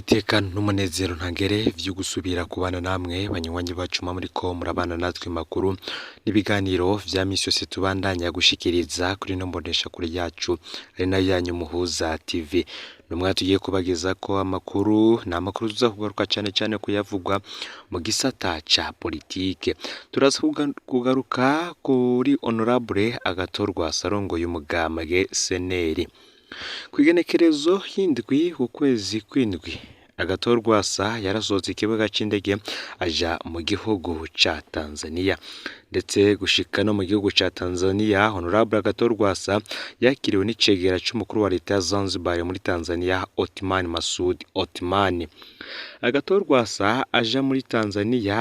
iteka n'umunezero ntangere vyo gusubira kubana namwe banywanyi bacu muriko murabana natwe makuru n'ibiganiro vya misi yose tubandanya gushikiriza kuri no mbonesha kure yacu ari nayo yanyu Muhuza TV. Numwe tugiye kubagezako amakuru tuza kugaruka cane kuyavugwa mu gisata ca politike. Turaza kugaruka kuri honorable Agathon Sarongoye umugambwe CNL. Kwigenekerezo hindwi ukwezi kwindwi Agathon yarasohotse ikibuga c'indege aja mu gihugu ca Tanzania, ndetse gushika no mu gihugu ca Tanzania honorable Agathon yakiriwe n'icegera c'umukuru wa leta ya Zanzibar muri Tanzania Othman Masoud Othman. Agathon aja muri Tanzania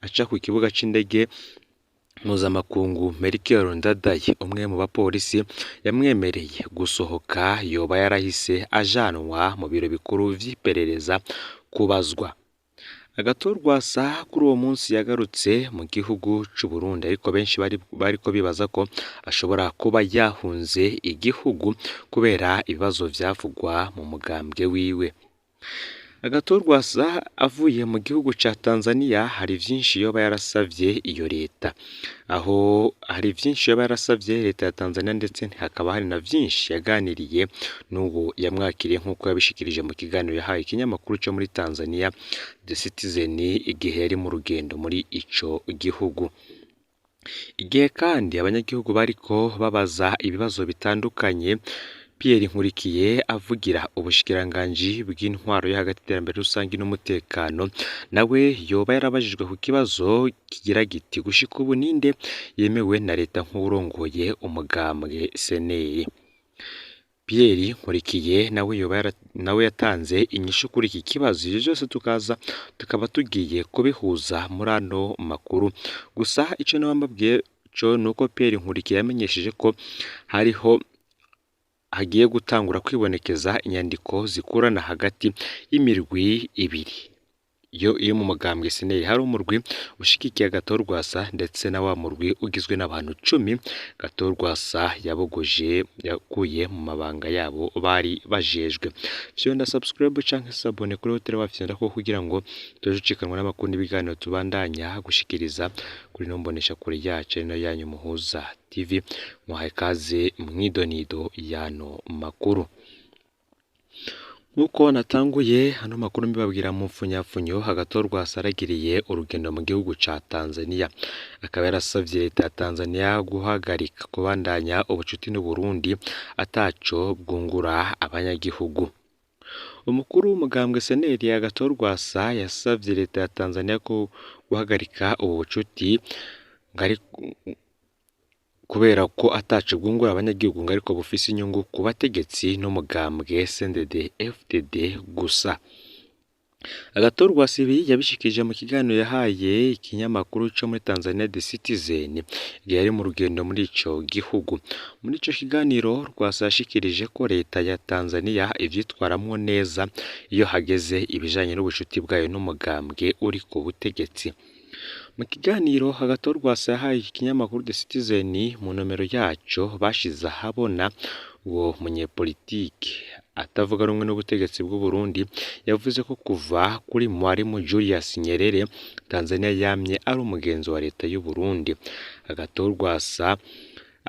aca ku kibuga c'indege mpuzamakungu Melchior Ndadaye, umwe mu bapolisi yamwemereye gusohoka yoba yarahise ajanwa mu biro bikuru vy'iperereza kubazwa. Agathon kuri uwo munsi yagarutse mu gihugu c'u Burundi, ariko benshi bariko bibaza ko ashobora kuba yahunze igihugu kubera ibibazo vyavugwa mu mugambwe wiwe. Agathon avuye mu gihugu ca Tanzania hari vyinshi yoba yarasavye iyo leta, aho hari vyinshi yoba yarasavye leta ya Tanzania, ndetse hakaba hari na vyinshi yaganiriye n'ubu yamwakiriye nk'uko yabishikirije mu kiganiro yahaye ikinyamakuru cyo muri Tanzania The Citizen igihe yari mu rugendo muri ico gihugu. Igihe kandi abanyagihugu bariko babaza ibibazo bitandukanye, Pierre Nkurikiye avugira ubushikiranganji bw'intwaro yo hagati y'iterambere rusangi n'umutekano nawe yoba yarabajijwe ku kibazo kigira giti gushika ubu ninde yemewe na leta nk'urongoye umugambwe CNL. Pierre Nkurikiye nawe yatanze inyishu kuri iki kibazo. Ivyo byose tukaba tugiye kubihuza muri ano makuru. Gusa ico nabambabwiye co nuko Pierre Nkurikiye yamenyesheje ko hagiye gutangura kwibonekeza inyandiko zikurana hagati y'imirwi ibiri iyo mu mugambwe CNL. Hari umurwi ushigikiye Agathon ndetse na wa murwi ugizwe n'abantu 10 Agathon yabogoje yakuye mu mabanga yabo bari bajejwe. Vyonda subscribe canke sabone kuri hotel wafyenda ko kugira ngo tujucikanwa n'amakuru n'ibiganiro tubandanya gushikiriza kuri no mbonesha kure yacu no yanyu Muhuza TV. Muhaye kaze mwidonido yano makuru. Nuko natanguye hano makuru mbibabwira mu mfunyafunyo, Agathon aragiriye urugendo mu gihugu ca Tanzania, akaba yarasavye leta ya Tanzania guhagarika kubandanya ubucuti n'u Burundi ataco bwungura abanyagihugu. Umukuru w'umugambwe CNL Agathon yasavye leta ya Tanzania ko guhagarika ubu bucuti kubera ko ataco bwungura abanyagihugu ariko bufise inyungu ku bategetsi n'umugambwe CNDD FDD gusa. Agathon yabishikije mu kiganiro yahaye ikinyamakuru cyo muri Tanzania The Citizen igihe yari mu rugendo muri ico gihugu. Muri ico kiganiro yashikirije ko leta ya Tanzania ivyitwaramwo neza iyo hageze ibijanye n'ubucuti bwayo n'umugambwe uri ku butegetsi. Mu kiganiro Agathon yahaye ikinyamakuru The Citizen mu nomero yaco bashize habona uwo munyepolitike atavuga rumwe n'ubutegetsi bw'u Burundi yavuze ko kuva kuri Mwalimu Julius Nyerere Tanzania yamye ari umugenzi wa leta y'u Burundi. Agathon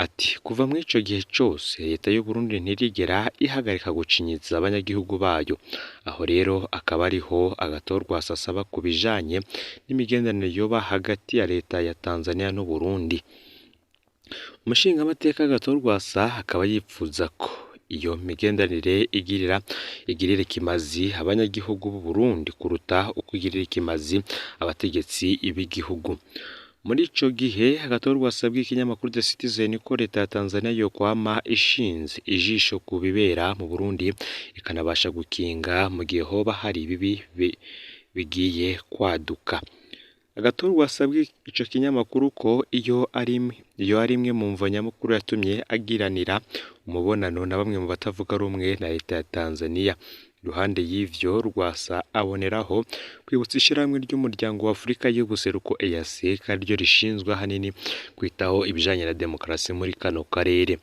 ati kuva muri ico gihe cose leta y'u Burundi ntirigera ihagarika gucinyiza abanyagihugu bayo. Aho rero akaba ariho Agathon asaba kubijanye n'imigenderanire yoba hagati ya leta ya Tanzania n'u Burundi. Umushingamateka Agathon akaba yipfuza ko iyo migenderanire igirira kimazi abanyagihugu b'u Burundi kuruta uko igirira kimazi abategetsi b'igihugu. Muri ico gihe Agathon asabwe ikinyamakuru The Citizen ko leta ya Tanzania yo kwama ishinze ijisho ku bibera mu Burundi ikanabasha gukinga mu gihe hoba hari bibi bigiye kwaduka. Agathon asabwe ico kinyamakuru ko iyo ari imwe mu mvo nyamukuru yatumye agiranira umubonano na bamwe mu batavuga rumwe na leta ya Tanzania. Iruhande y'ivyo aboneraho kwibutsa ishirahamwe ry'umuryango wa Afrika y'ubuseruko EAC kariryo rishinzwe hanini kwitaho ibijanye na demokarasi muri kano karere.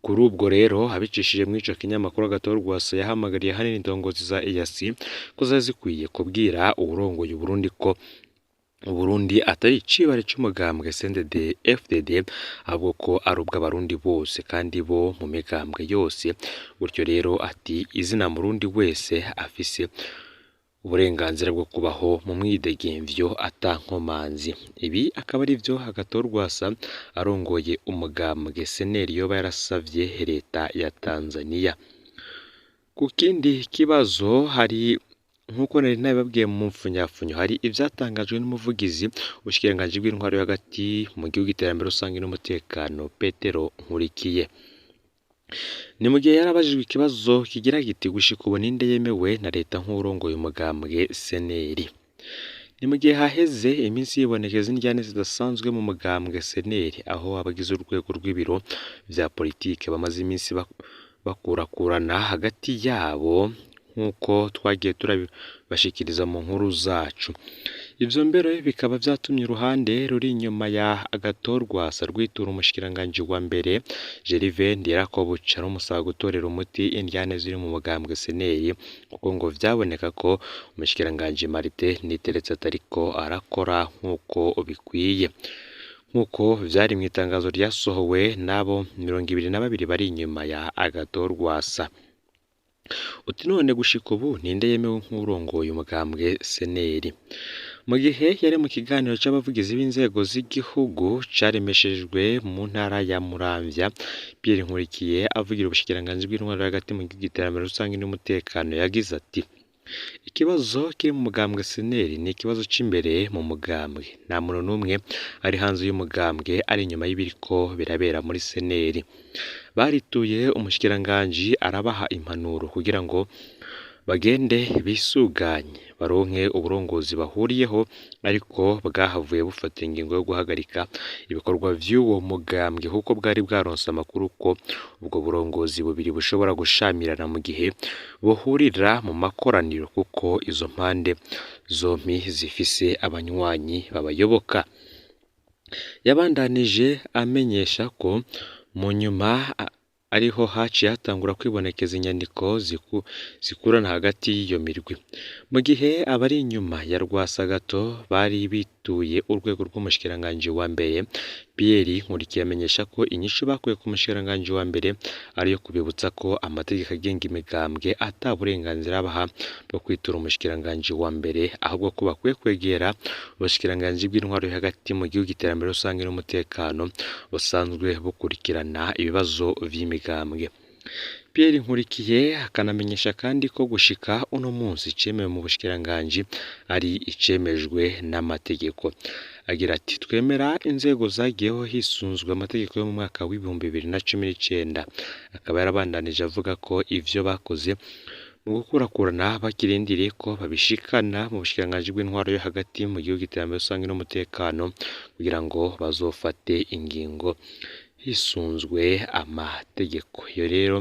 kuri ubwo rero abicishije muri ico kinyamakuru Agathon-Rwasa yahamagariye hanini indongozi za EAC ko zari zikwiye kubwira uwurongoye Uburundi ko Uburundi atari icibare c'umugambwe CNDD-FDD ahubwo ko ari ubw'abarundi bose kandi bo mu migambwe yose. Gutyo rero ati izina Murundi wese afise uburenganzira bwo kubaho mu mwidegemvyo ata nkomanzi. Ibi akaba ari vyo Agathon-Rwasa arongoye umugambwe CNL yoba yarasavye leta ya Tanzania. Ku kindi kibazo hari nkuko nari nabibabwiye mu mfunyafunyo, hari ivyatangajwe n'umuvugizi w'ubushikiranganji bw'intwaro yo hagati mu gihugu iterambere rusange n'umutekano Petero Nkurikiye. Ni mu gihe yarabajijwe ikibazo kigira giti gushika ubu ninde yemewe na leta nk'urongoye umugambwe CNL. Ni mu gihe haheze iminsi yibonekeza indyane zidasanzwe mu mugambwe CNL, aho abagize urwego rw'ibiro vya politike bamaze iminsi bakurakurana hagati yabo nk'uko twagiye turabibashikiriza mu nkuru zacu. Ivyo mbere bikaba vyatumye uruhande ruri inyuma ya Agathon-Rwasa rwitura umushikiranganji wa mbere Gervais Ndirakobuca rumusaba gutorera umuti indyane ziri mu mugambwe CNL, kuko ngo vyaboneka ko umushikiranganji Martin Niteretse atariko arakora nk'uko bikwiye. Nk'uko vyari mu itangazo ryasohowe n'abo 22 bari inyuma ya Agathon-Rwasa. Uti none gushika ubu ninde yemewe nk'urongoye umugambwe CNL? Mu gihe yari mu kiganiro c'abavugizi b'inzego z'igihugu caremeshejwe mu ntara ya Muramvya, Pierre Nkurikiye avugira ubushikiranganji bw'intwaro hagati mu gihugu iterambere rusange n'umutekano yagize ati: ikibazo kiri mu mugambwe CNL ni ikibazo c'imbere mu mugambwe. Nta muntu n'umwe ari hanze y'umugambwe ari inyuma y'ibiriko birabera muri CNL. Barituye umushikiranganji arabaha impanuro kugira ngo bagende bisuganye baronke uburongozi bahuriyeho, ariko bwahavuye bufata ingingo yo guhagarika ibikorwa vy'uwo mugambwe kuko bwari bwaronse amakuru ko ubwo burongozi bubiri bushobora gushamirana mu gihe buhurira mu makoraniro, kuko izo mpande zompi zifise abanywanyi babayoboka. Yabandanije amenyesha ko mu nyuma ariho haciye hatangura kwibonekeza inyandiko zikurana hagati y'iyo mirwi. Mu gihe abari inyuma ya Rwasagato bari bituye urwego rw'umushikiranganji wa mbere, Pierre Nkurikiye amenyesha ko inyishu bakuye ku mushikiranganji wa mbere ariyo kubibutsa ko amategeko agenga imigambwe ata burenganzira baha bwo kwitura umushikiranganji wa mbere, ahubwo ko bakwiye kwegera ubushikiranganji bw'intwaro hagati mu gihugu iterambere rusange n'umutekano busanzwe bukurikirana ibibazo vy'imigambwe. Pierre Nkurikiye akanamenyesha kandi ko gushika uno munsi icemewe mu bushikiranganji ari icemejwe n'amategeko. Agira ati: twemera inzego zagiyeho hisunzwe amategeko yo mu mwaka w'ibihumbi 2019. Akaba yarabandanije avuga ko ivyo bakoze mu gukurakurana bakirindiriye ko babishikana mu bushikiranganji bw'intwaro yo hagati mu gihugu iterambere rusange n'umutekano kugira ngo bazofate ingingo hisunzwe amategeko. Iyo rero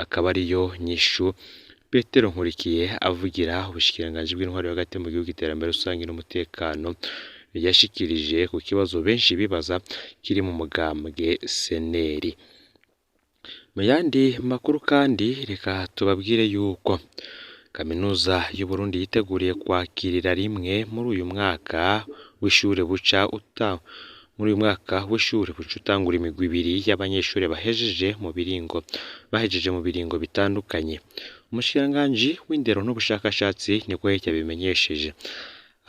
akaba ariyo nyishu Petero Nkurikiye avugira ubushikiranganji bw'intwaro yo hagati mu gihugu iterambere rusange n'umutekano yashikirije ku kibazo benshi bibaza kiri mu mugambwe CNL. Mu yandi makuru kandi reka tubabwire yuko Kaminuza y'u Burundi yiteguriye kwakirira rimwe muri uyu mwaka w'ishure buca utangura imigwi ibiri y'abanyeshure bahejeje mu biringo bitandukanye. Umushikiranganji w'indero n'ubushakashatsi niko yabimenyesheje.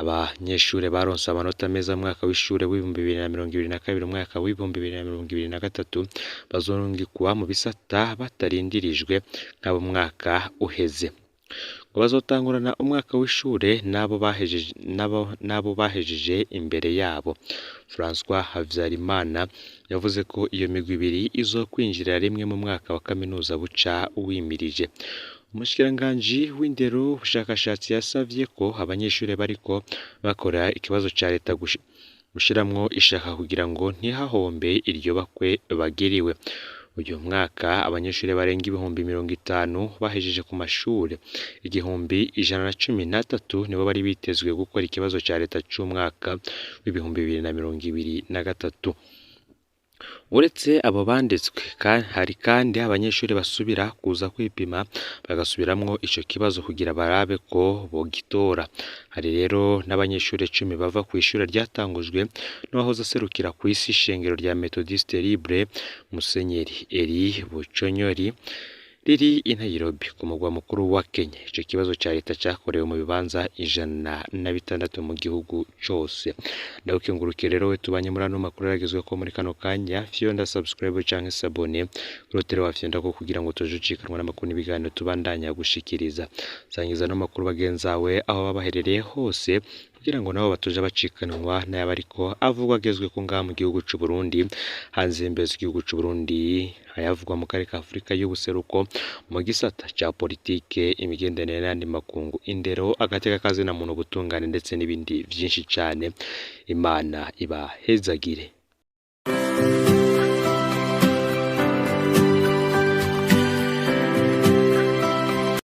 Abanyeshure baronse amanota meza mu mwaka w'ishure w'ibihumbi 2022 umwaka w'ibihumbi 2023 bazorungikwa mu bisata batarindirijwe nk'abo mwaka uheze. Ngo bazotangurana umwaka w'ishure nabo bahejeje imbere yabo. François Havyarimana yavuze ko iyo migwi ibiri izokwinjirira rimwe mu mwaka wa kaminuza buca wimirije. Umushikiranganji w'indero ubushakashatsi yasavye ko abanyeshure bariko bakora ikibazo ca leta gushiramwo ishaka kugira ngo ntihahombe iryo bakwe bagiriwe. Uyu mwaka abanyeshure barenga ibihumbi 50 bahejeje ku mashure 1113 nibo bari bitezwe gukora ikibazo ca leta c'umwaka w'ibihumbi 2023. Uretse abo banditswe hari kandi abanyeshuri basubira kuza kwipima bagasubiramwo ico kibazo kugira barabe ko bogitora. Hari rero n'abanyeshuri 10 bava ku ishure ryatangujwe n'uwahoze aserukira ku isi ishengero rya Methodiste Libre Musenyeri Eli Buchonyori riri i Nairobi ku mugwa mukuru wa Kenya. Ico kibazo ca leta cakorewe mu bibanza 106 mu gihugu cose. Ndawukengurukiye rero we tubanye muri ano makuru yagezwe ko muri kano kanya. Fyonda subscribe canke s'abone rotere wa fyonda ko kugira ngo tujucikanwa n'amakuru n'ibiganiro tubandanya gushikiriza. Sangiza no makuru bagenzawe aho babaherereye hose kugira ngo nabo batoje bacikanwa n'ayaba ariko avugwa agezwe ko ngaha mu gihugu c'u Burundi, hanze imbere y'igihugu c'u Burundi, ayavugwa mu karere ka Afrika y'ubuseruko mu gisata ca politike, imigenderanire n'andi makungu, indero, agateka kazina muntu, ubutungane ndetse n'ibindi vyinshi cane. Imana ibahezagire.